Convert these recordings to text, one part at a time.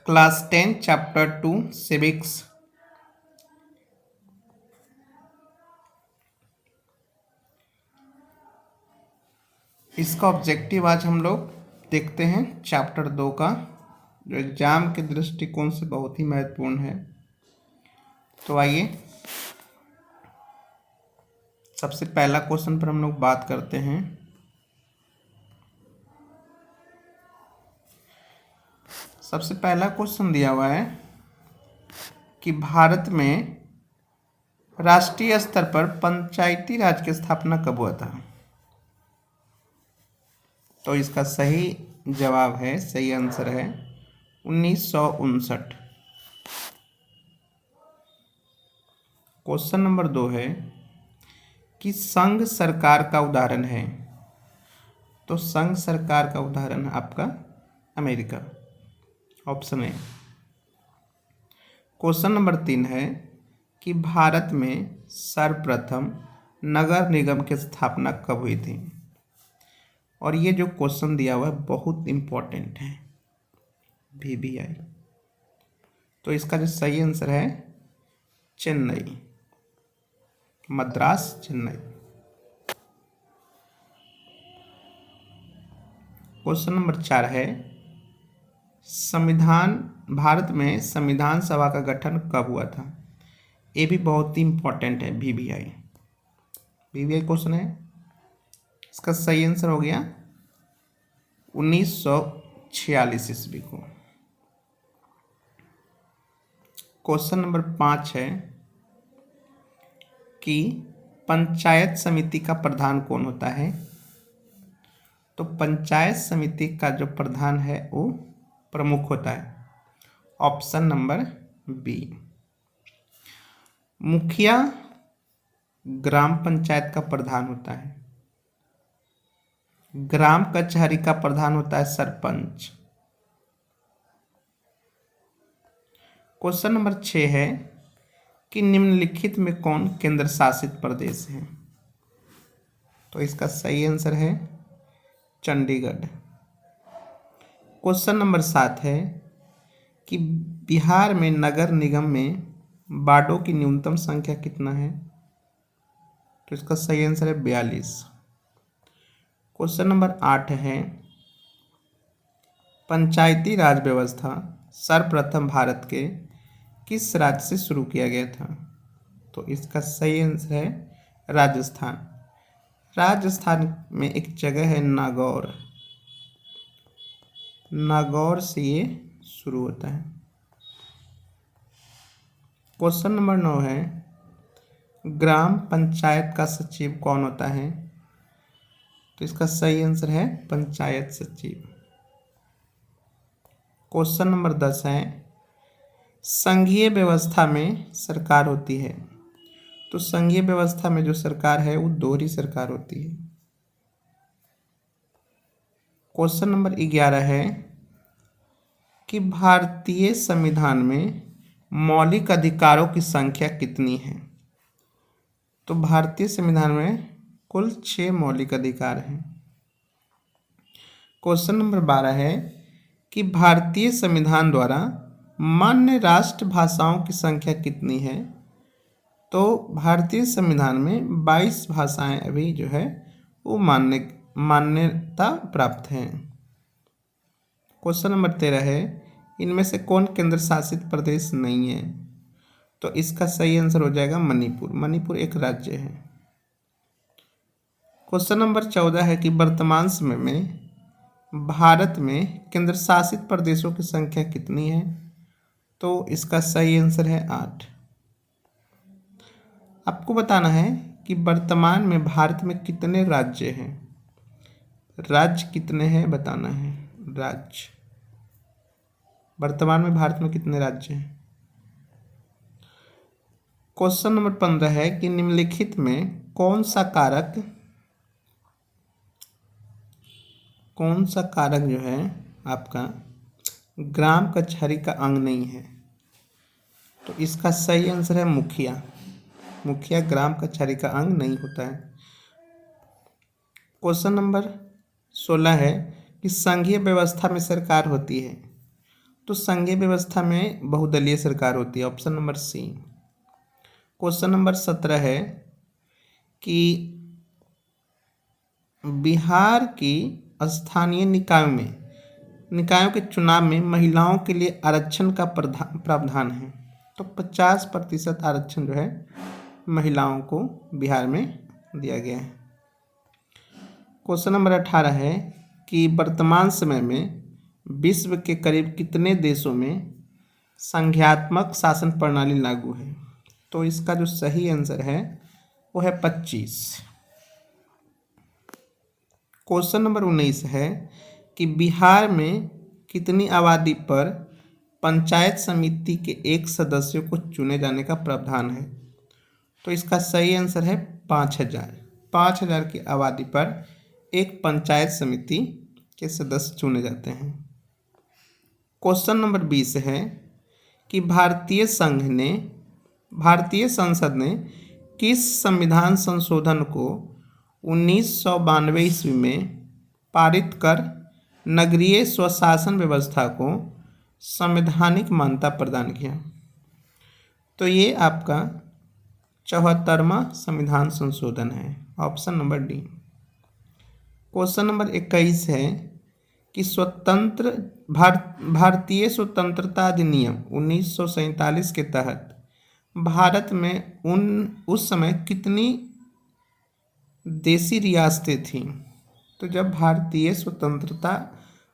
Class 10 chapter 2 civics. इसका objective आज हम लोग देखते हैं चैप्टर 2 का, जो एग्जाम के दृष्टिकोण से बहुत ही महत्वपूर्ण है। तो आइए सबसे पहला क्वेश्चन पर हम लोग बात करते हैं। सबसे पहला क्वेश्चन दिया हुआ है कि भारत में राष्ट्रीय स्तर पर पंचायती राज की स्थापना कब हुआ था। तो इसका सही जवाब है, सही आंसर है 1959। क्वेश्चन नंबर 2 है कि संघ सरकार का उदाहरण है। तो संघ सरकार का उदाहरण है आपका America, option A. Question number 3 है कि भारत में सर्वप्रथम नगर निगम की स्थापना कब हुई थी। और ये जो क्वेश्चन दिया हुआ है बहुत इंपॉर्टेंट है, VBI। तो इसका जो सही आंसर है चेन्नई, मद्रास, चेन्नई। क्वेश्चन नंबर 4 है भारत में संविधान सभा का गठन कब हुआ था। ये भी बहुत ही इंपॉर्टेंट है, VBI क्वेश्चन है। इसका सही आंसर हो गया 1946 ईस्वी को। क्वेश्चन नंबर 5 है कि पंचायत समिति का प्रधान कौन होता है। तो पंचायत समिति का जो प्रधान है वो प्रमुख होता है, ऑप्शन नंबर बी। मुखिया ग्राम पंचायत का प्रधान होता है। ग्राम कचहरी का प्रधान होता है सरपंच। क्वेश्चन नंबर 6 है कि निम्नलिखित में कौन केंद्र शासित प्रदेश है। तो इसका सही आंसर है चंडीगढ़। क्वेश्चन नंबर 7 है कि बिहार में नगर निगम में वार्डों की न्यूनतम संख्या कितना है। तो इसका सही आंसर है 42। क्वेश्चन नंबर 8 है पंचायती राज व्यवस्था सर्वप्रथम भारत के किस राज्य से शुरू किया गया था। तो इसका सही आंसर है राजस्थान। राजस्थान में एक जगह है नागौर, नागौर से ये शुरू होता है। क्वेश्चन नंबर 9 है ग्राम पंचायत का सचिव कौन होता है। तो इसका सही आंसर है पंचायत सचिव। क्वेश्चन नंबर 10 है संघीय व्यवस्था में सरकार होती है। तो संघीय व्यवस्था में जो सरकार है वो दोहरी सरकार होती है। क्वेश्चन नंबर 11 है कि भारतीय संविधान में मौलिक अधिकारों की संख्या कितनी है। तो भारतीय संविधान में कुल 6 मौलिक अधिकार हैं। क्वेश्चन नंबर 12 है कि भारतीय संविधान द्वारा मान्य राष्ट्रभाषाओं की संख्या कितनी है। तो भारतीय संविधान में 22 भाषाएं अभी जो है वो मान्यता प्राप्त हैं। क्वेश्चन नंबर 13 है इनमें से कौन केंद्र शासित प्रदेश नहीं है। तो इसका सही आंसर हो जाएगा मणिपुर। मणिपुर एक राज्य है। क्वेश्चन नंबर 14 है कि वर्तमान समय में भारत में केंद्र शासित प्रदेशों की संख्या कितनी है। तो इसका सही आंसर है 8। आपको बताना है कि वर्तमान में भारत में कितने राज्य हैं। राज्य कितने हैं बताना है। राज्य वर्तमान में भारत में कितने राज्य हैं। क्वेश्चन नंबर 15 है कि निम्नलिखित में कौन सा कारक जो है आपका ग्राम कचहरी का अंग नहीं है। तो इसका सही आंसर है मुखिया। मुखिया ग्राम कचहरी का अंग नहीं होता है। क्वेश्चन नंबर 16 है कि संघीय व्यवस्था में सरकार होती है। तो संघीय व्यवस्था में बहुदलीय सरकार होती है, option number C. Question number 17 है कि बिहार की स्थानीय निकायों के चुनाव में महिलाओं के लिए आरक्षण का प्रावधान है। तो 50% आरक्षण जो है महिलाओं को बिहार में दिया गया है। क्वेश्चन नंबर 18 है कि वर्तमान समय में विश्व के करीब कितने देशों में संघीयात्मक शासन प्रणाली लागू है। तो इसका जो सही आंसर है वो है 25। क्वेश्चन नंबर 19 है कि बिहार में कितनी आबादी पर पंचायत समिति के एक सदस्य को चुने जाने का प्रावधान है। तो इसका सही आंसर है 5000 की आबादी पर एक पंचायत समिति के सदस्य चुने जाते हैं। क्वेश्चन नंबर 20 है कि भारतीय संसद ने किस संविधान संशोधन को 1992 ईस्वी में पारित कर नगरीय स्वशासन व्यवस्था को संवैधानिक मान्यता प्रदान किया। तो ये आपका 74वां संविधान संशोधन है, option number D. Question number 21 है कि भारतीय स्वतंत्रता अधिनियम 1947 के तहत भारत में उस समय कितनी देशी रियासतें थीं। तो जब भारतीय स्वतंत्रता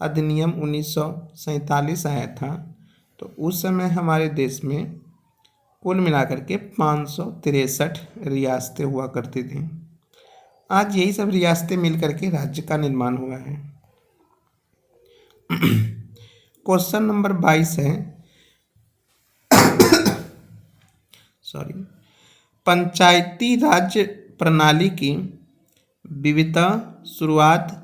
अधिनियम 1947 आया था तो उस समय हमारे देश में कुल मिलाकर के 563 रियासतें हुआ करती थीं। आज यही सब रियासतें मिलकर के राज्य का निर्माण हुआ है। क्वेश्चन नंबर 22 है पंचायती राज प्रणाली की विविधता शुरुआत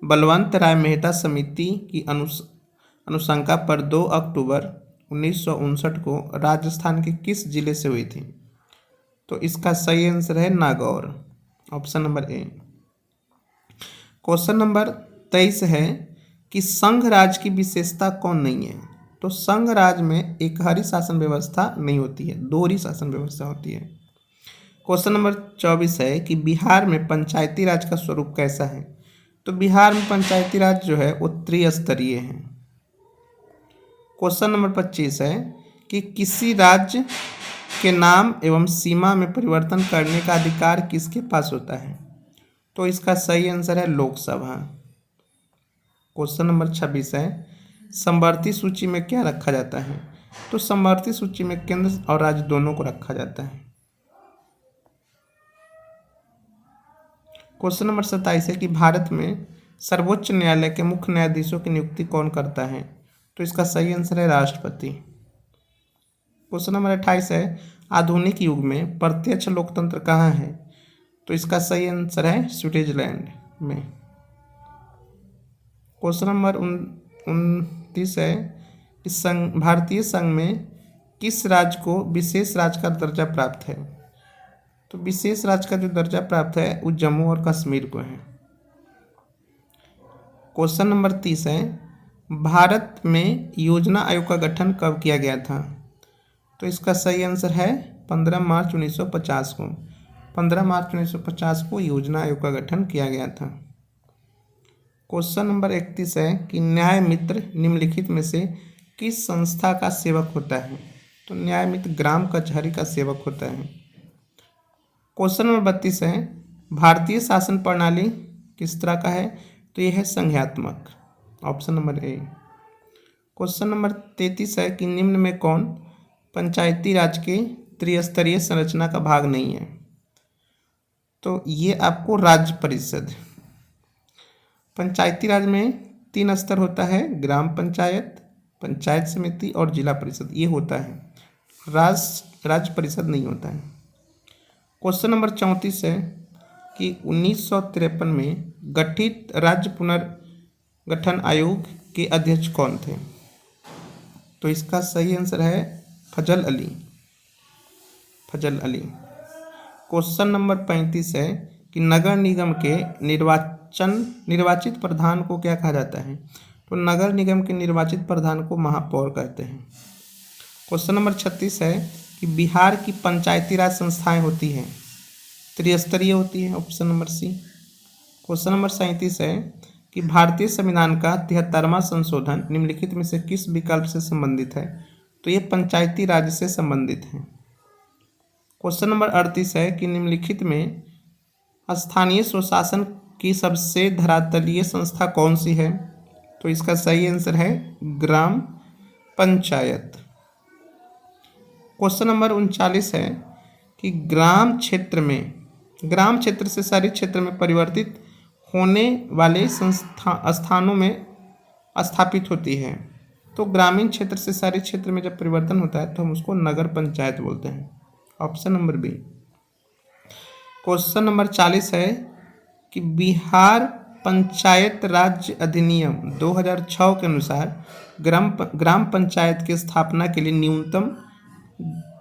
बलवंत राय मेहता समिति की अनुशंसा पर 2 अक्टूबर 1959 को राजस्थान के किस जिले से हुई थी। तो इसका सही आंसर है Nagaur, option number A. Question number 23 है कि संघ राज की विशेषता कौन नहीं है। तो संघ राज में एकहरी शासन व्यवस्था नहीं होती है, दोहरी शासन व्यवस्था होती है। क्वेश्चन नंबर 24 है कि बिहार में पंचायती राज का स्वरूप कैसा है। तो बिहार में पंचायती राज जो है वो त्रिस्तरीय है। क्वेश्चन नंबर 25 है कि किसी राज्य के नाम एवं सीमा में परिवर्तन करने का अधिकार किसके पास होता है। तो इसका सही आंसर है लोकसभा। क्वेश्चन नंबर 26 है समवर्ती सूची में क्या रखा जाता है। तो समवर्ती सूची में केंद्र और राज्य दोनों को रखा जाता है। क्वेश्चन नंबर 27 है कि भारत में सर्वोच्च न्यायालय के मुख्य न्यायाधीशों की नियुक्ति कौन करता है। तो इसका सही आंसर है राष्ट्रपति। क्वेश्चन नंबर 28 है आधुनिक युग में प्रत्यक्ष लोकतंत्र कहाँ है। तो इसका सही आंसर है स्विट्जरलैंड में। क्वेश्चन नंबर 29 है कि भारतीय संघ में किस राज्य को विशेष राज्य का दर्जा प्राप्त है। तो विशेष राज्य का जो दर्जा प्राप्त है वो जम्मू और कश्मीर को है। क्वेश्चन नंबर 30 है भारत में योजना आयोग का गठन कब किया गया था। तो इसका सही आंसर है 15 मार्च 1950 को। 15 मार्च 1950 को योजना आयोग का गठन किया गया था। क्वेश्चन नंबर 31 है कि न्याय मित्र निम्नलिखित में से किस संस्था का सेवक होता है। तो न्याय मित्र ग्राम कचहरी का सेवक होता है। क्वेश्चन नंबर 32 है भारतीय शासन प्रणाली किस तरह का है। तो यह है संघीयात्मक, option number A. Question number 33 है कि निम्न में कौन पंचायती राज के त्रिस्तरीय संरचना का भाग नहीं है। तो ये आपको राज्य परिषद। पंचायती राज में 3 स्तर होता है, ग्राम पंचायत, पंचायत समिति और जिला परिषद, ये होता है। राज्य परिषद नहीं होता है। क्वेश्चन नंबर 34 है कि 1953 में गठित राज्य पुनर्गठन आयोग के अध्यक्ष कौन थे। तो इसका सही आंसर है फजल अली। क्वेश्चन नंबर 35 है कि नगर निगम के निर्वाचित प्रधान को क्या कहा जाता है। तो नगर निगम के निर्वाचित प्रधान को महापौर कहते हैं। क्वेश्चन नंबर 36 है कि बिहार की पंचायती राज संस्थाएं होती हैं, त्रिस्तरीय होती है, option number C. Question number 37 है कि भारतीय संविधान का 73वां संशोधन निम्नलिखित में से किस विकल्प से संबंधित है? तो ये पंचायती राज से संबंधित है। क्वेश्चन नंबर 38 है कि निम्नलिखित में स्थानीय स्वशासन की सबसे धरातलीय संस्था कौन सी है? तो इसका सही आंसर है ग्राम पंचायत। क्वेश्चन नंबर 39 है कि ग्राम क्षेत्र से शहरी क्षेत्र में परिवर्तित होने वाले स्थानों में स्थापित होती है। तो ग्रामीण क्षेत्र से शहरी क्षेत्र में जब परिवर्तन होता है तो हम उसको नगर पंचायत बोलते हैं, option number B. Question number 40 है कि बिहार पंचायत राज्य अधिनियम 2006 के अनुसार ग्राम पंचायत की स्थापना के लिए न्यूनतम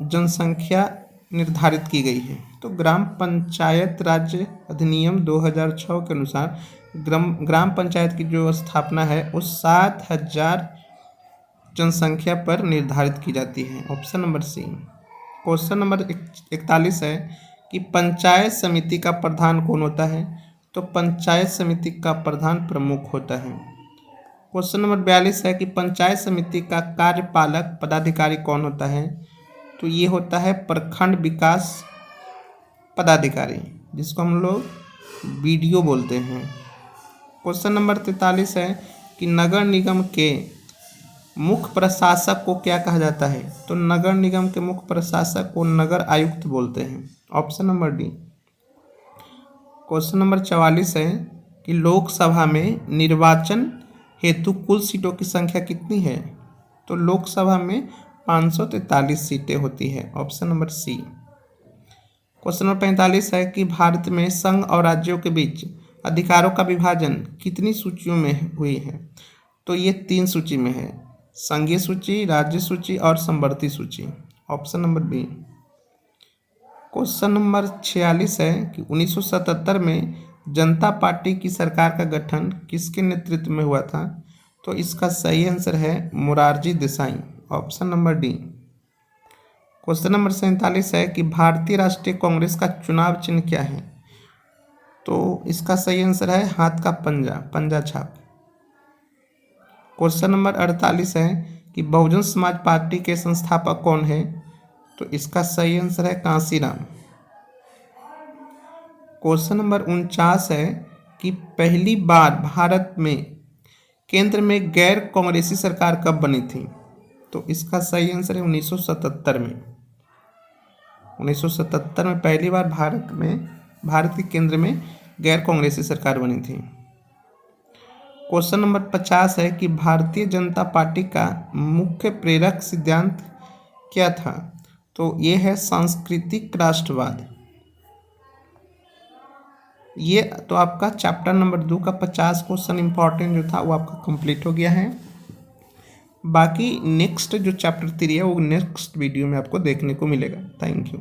जनसंख्या निर्धारित की गई है। तो ग्राम पंचायत राज्य अधिनियम 2006 के अनुसार ग्राम पंचायत की जो स्थापना है वो 7,000 जनसंख्या पर निर्धारित की जाती है, option number C. Question number 41 है कि पंचायत समिति का प्रधान कौन होता है? तो पंचायत समिति का प्रधान प्रमुख होता है। क्वेश्चन नंबर 42 है कि पंचायत समिति का कार्यपालक पदाधिकारी कौन होता है? तो ये होता है प्रखंड विकास पदाधिकारी, जिसको हम लोग बीडीओ बोलते हैं। क्वेश्चन नंबर 43 है कि नगर निगम के मुख्य प्रशासक को क्या कहा जाता है? तो नगर निगम के मुख्य प्रशासक को नगर आयुक्त बोलते हैं, option number D. Question number 44 है कि लोकसभा में निर्वाचन हेतु कुल सीटों की संख्या कितनी है? तो लोकसभा में 543 सीटें होती है, option number C. Question number 45 है कि भारत में संघ और राज्यों के बीच अधिकारों का विभाजन कितनी सूचियों में हुई है? तो ये 3 सूची में है, संघीय सूची, राज्य सूची और समवर्ती सूची, option number B. Question number 46 है कि 1977 में जनता पार्टी की सरकार का गठन किसके नेतृत्व में हुआ था? तो इसका सही आंसर है Morarji Desai, option number D. Question number 47 है कि भारतीय राष्ट्रीय कांग्रेस का चुनाव चिन्ह क्या है? तो इसका सही आंसर है हाथ का पंजा छाप। क्वेश्चन नंबर 48 है कि बहुजन समाज पार्टी के संस्थापक कौन है? तो इसका सही आंसर है कांशीराम। क्वेश्चन नंबर 49 है कि पहली बार भारत में केंद्र में गैर कांग्रेसी सरकार कब बनी थी? तो इसका सही आंसर है 1977 में। 1977 में पहली बार भारत के केंद्र में गैर कांग्रेसी सरकार बनी थी। क्वेश्चन नंबर 50 है कि भारतीय जनता पार्टी का मुख्य प्रेरक सिद्धांत क्या था? तो ये है सांस्कृतिक राष्ट्रवाद। ये तो आपका चैप्टर नंबर 2 का 50 क्वेश्चन इंपॉर्टेंट जो था वो आपका कंप्लीट हो गया है। बाकी नेक्स्ट जो चैप्टर 3 है वो नेक्स्ट वीडियो में आपको देखने को मिलेगा। Thank you.